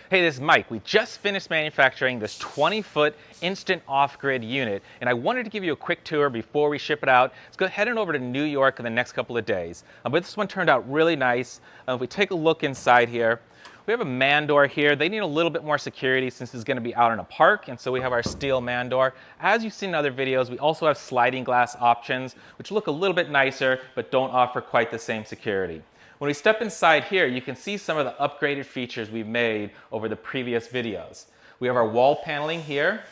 Hey, this is Mike. We just finished manufacturing this 20-foot instant off-grid unit, and I wanted to give you a quick tour before we ship it out. It's heading over to New York in the next couple of days. But this one turned out really nice. If we take a look inside here, we have a man door here. They need a little bit more security since it's going to be out in a park, and so we have our steel man door. As you've seen in other videos, we also have sliding glass options, which look a little bit nicer, but don't offer quite the same security. When we step inside here, you can see some of the upgraded features we've made over the previous videos. We have our wall paneling here,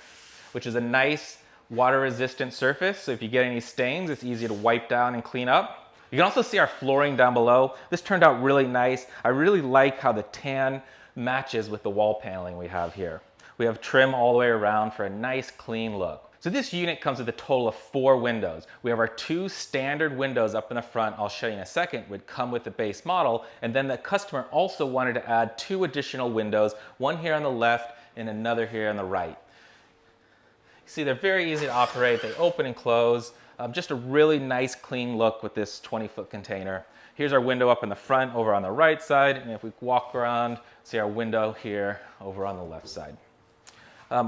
which is a nice water-resistant surface, so if you get any stains, it's easy to wipe down and clean up. You can also see our flooring down below. This turned out really nice. I really like how the tan matches with the wall paneling we have here. We have trim all the way around for a nice clean look. So this unit comes with a total of 4 windows. We have our 2 standard windows up in the front, I'll show you in a second, would come with the base model, and then the customer also wanted to add 2 additional windows, one here on the left and another here on the right. You see, they're very easy to operate. They open and close. Just a really nice clean look with this 20-foot container. Here's our window up in the front over on the right side, and if we walk around, see our window here over on the left side.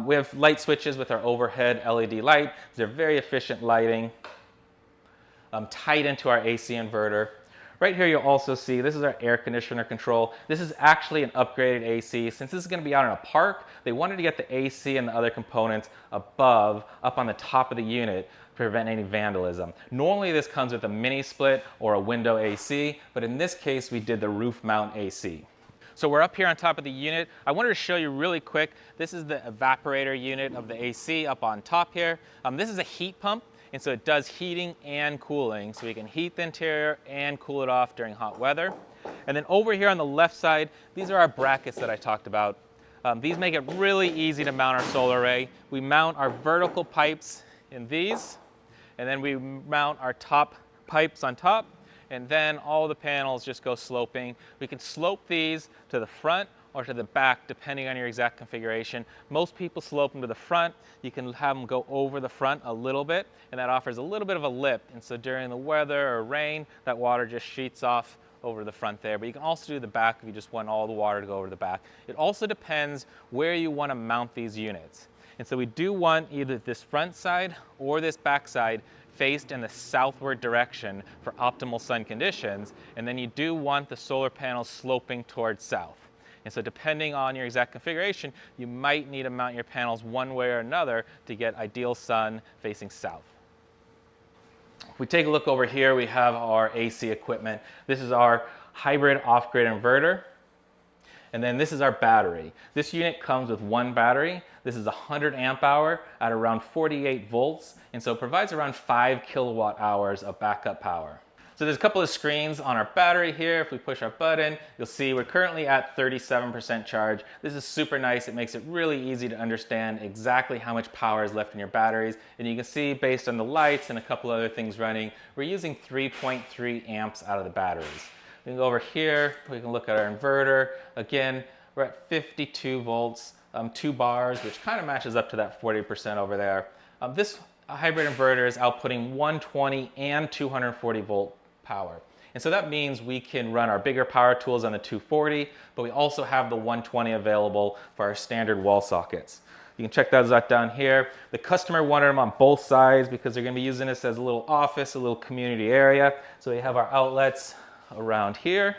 We have light switches with our overhead LED light. They're very efficient lighting, tied into our AC inverter. Right here you'll also see this is our air conditioner control. This is actually an upgraded AC. Since this is going to be out in a park, they wanted to get the AC and the other components above, up on the top of the unit to prevent any vandalism. Normally this comes with a mini split or a window AC, but in this case we did the roof mount AC. So we're up here on top of the unit. I wanted to show you really quick. This is the evaporator unit of the AC up on top here. This is a heat pump, and so it does heating and cooling. So we can heat the interior and cool it off during hot weather. And then over here on the left side, these are our brackets that I talked about. These make it really easy to mount our solar array. We mount our vertical pipes in these, and then we mount our top pipes on top. And then all the panels just go sloping. We can slope these to the front or to the back depending on your exact configuration. Most people slope them to the front. You can have them go over the front a little bit, and that offers a little bit of a lip. And so during the weather or rain, that water just sheets off over the front there. But you can also do the back if you just want all the water to go over the back. It also depends where you want to mount these units. And so we do want either this front side or this back side faced in the southward direction for optimal sun conditions, and then you do want the solar panels sloping towards south. And so depending on your exact configuration, you might need to mount your panels one way or another to get ideal sun facing south. If we take a look over here, we have our AC equipment. This is our hybrid off-grid inverter. And then this is our battery. This unit comes with 1 battery. This is 100 amp hour at around 48 volts, and so it provides around 5 kilowatt hours of backup power. So there's a couple of screens on our battery here. If we push our button, you'll see we're currently at 37% charge. This is super nice. It makes it really easy to understand exactly how much power is left in your batteries. And you can see based on the lights and a couple other things running, we're using 3.3 amps out of the batteries. We can go over here, we can look at our inverter. Again, we're at 52 volts, 2 bars, which kind of matches up to that 40% over there. This hybrid inverter is outputting 120 and 240 volt power. And so that means we can run our bigger power tools on the 240, but we also have the 120 available for our standard wall sockets. You can check those out down here. The customer wanted them on both sides because they're going to be using this as a little office, a little community area. So we have our outlets around here.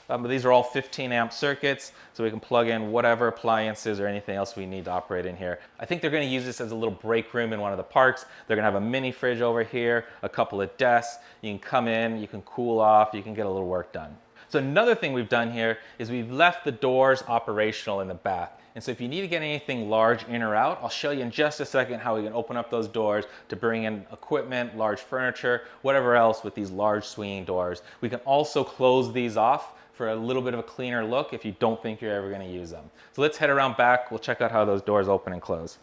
But these are all 15 amp circuits, so we can plug in whatever appliances or anything else we need to operate in here. I think they're going to use this as a little break room in one of the parks. They're going to have a mini fridge over here, a couple of desks. You can come in, you can cool off, you can get a little work done. So another thing we've done here is we've left the doors operational in the back. And so if you need to get anything large in or out, I'll show you in just a second how we can open up those doors to bring in equipment, large furniture, whatever else with these large swinging doors. We can also close these off for a little bit of a cleaner look if you don't think you're ever going to use them. So let's head around back. We'll check out how those doors open and close.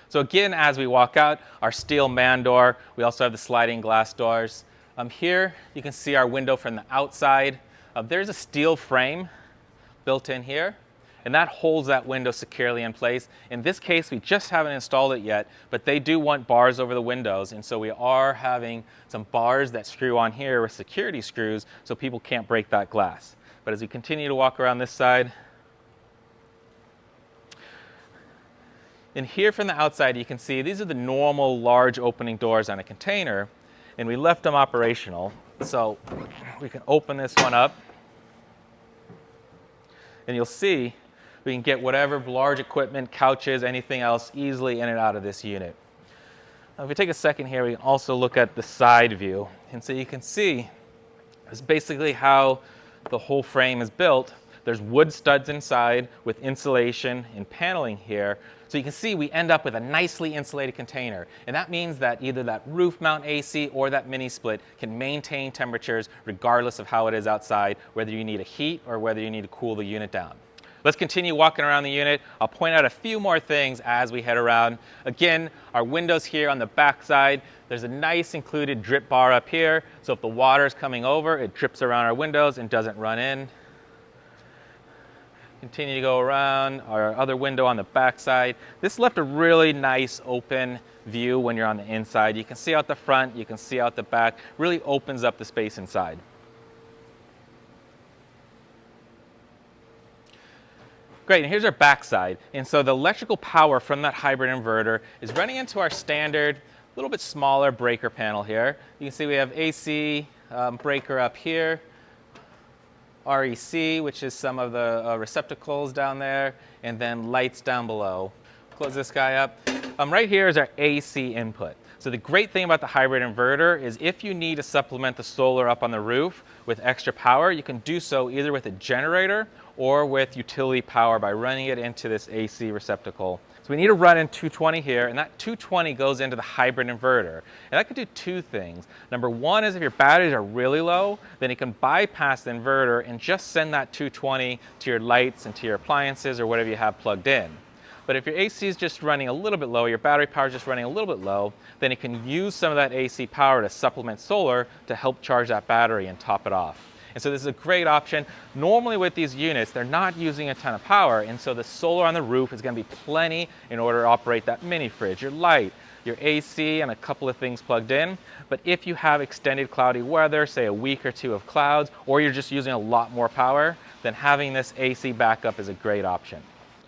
So again, as we walk out, our steel man door. We also have the sliding glass doors. Here you can see our window from the outside. There's a steel frame built in here, and that holds that window securely in place. In this case, we just haven't installed it yet, but they do want bars over the windows, and so we are having some bars that screw on here with security screws so people can't break that glass. But as we continue to walk around this side, And here from the outside, you can see these are the normal large opening doors on a container, and we left them operational. So we can open this one up, and you'll see we can get whatever large equipment, couches, anything else easily in and out of this unit. Now, if we take a second here, we can also look at the side view. And so you can see this is basically how the whole frame is built. There's wood studs inside with insulation and paneling here. So you can see we end up with a nicely insulated container. And that means that either that roof mount AC or that mini split can maintain temperatures regardless of how it is outside, whether you need a heat or whether you need to cool the unit down. Let's continue walking around the unit. I'll point out a few more things as we head around. Again, our windows here on the back side, there's a nice included drip bar up here. So if the water is coming over, it drips around our windows and doesn't run in. Continue to go around our other window on the back side. This left a really nice open view when you're on the inside. You can see out the front, you can see out the back. Really opens up the space inside. Great, and here's our back side. And so the electrical power from that hybrid inverter is running into our standard, a little bit smaller breaker panel here. You can see we have AC breaker up here, REC, which is some of the receptacles down there, and then lights down below. Close this guy up. Right here is our AC input. So the great thing about the hybrid inverter is if you need to supplement the solar up on the roof with extra power, you can do so either with a generator or with utility power by running it into this AC receptacle. So we need to run in 220 here, and that 220 goes into the hybrid inverter. And that can do two things. Number one is if your batteries are really low, then you can bypass the inverter and just send that 220 to your lights and to your appliances or whatever you have plugged in. But if your AC is just running a little bit low, your battery power is just running a little bit low, then it can use some of that AC power to supplement solar to help charge that battery and top it off. And so this is a great option. Normally with these units, they're not using a ton of power, and so the solar on the roof is going to be plenty in order to operate that mini fridge, your light, your AC, and a couple of things plugged in. But if you have extended cloudy weather, say a week or two of clouds, or you're just using a lot more power, then having this AC backup is a great option.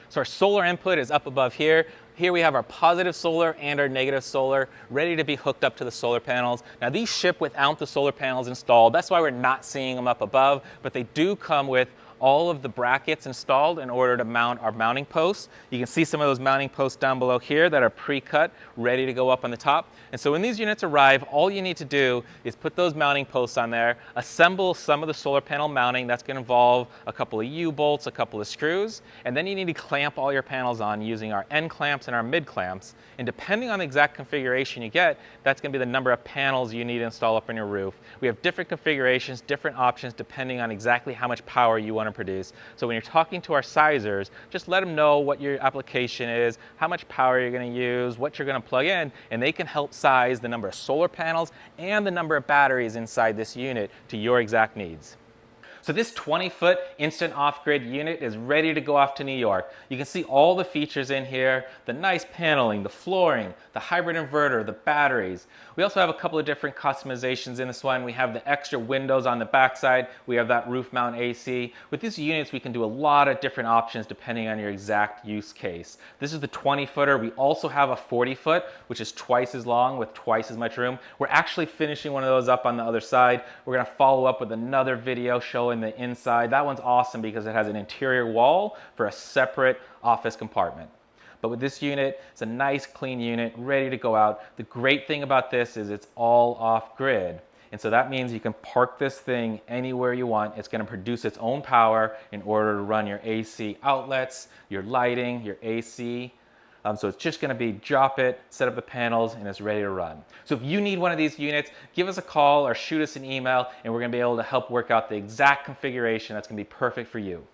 So our solar input is up above here. Here we have our positive solar and our negative solar ready to be hooked up to the solar panels. Now these ship without the solar panels installed. That's why we're not seeing them up above, but they do come with all of the brackets installed in order to mount our mounting posts. You can see some of those mounting posts down below here that are pre-cut, ready to go up on the top. And so when these units arrive, all you need to do is put those mounting posts on there, assemble some of the solar panel mounting. That's going to involve a couple of U-bolts, a couple of screws, and then you need to clamp all your panels on using our end clamps and our mid clamps. And depending on the exact configuration you get, that's going to be the number of panels you need to install up on your roof. We have different configurations, different options depending on exactly how much power you want to produce. So when you're talking to our sizers, just let them know what your application is, how much power you're going to use, what you're going to plug in, and they can help size the number of solar panels and the number of batteries inside this unit to your exact needs. So this 20-foot instant off-grid unit is ready to go off to New York. You can see all the features in here, the nice paneling, the flooring, the hybrid inverter, the batteries. We also have a couple of different customizations in this one. We have the extra windows on the backside. We have that roof mount AC. With these units, we can do a lot of different options depending on your exact use case. This is the 20-footer. We also have a 40-foot, which is twice as long with twice as much room. We're actually finishing one of those up on the other side. We're going to follow up with another video showing the inside. That one's awesome because it has an interior wall for a separate office compartment. But with this unit, it's a nice clean unit ready to go out. The great thing about this is it's all off-grid. And so that means you can park this thing anywhere you want. It's going to produce its own power in order to run your AC outlets, your lighting, your AC. So it's just going to be drop it, set up the panels, and it's ready to run. So if you need one of these units, give us a call or shoot us an email, and we're going to be able to help work out the exact configuration that's going to be perfect for you.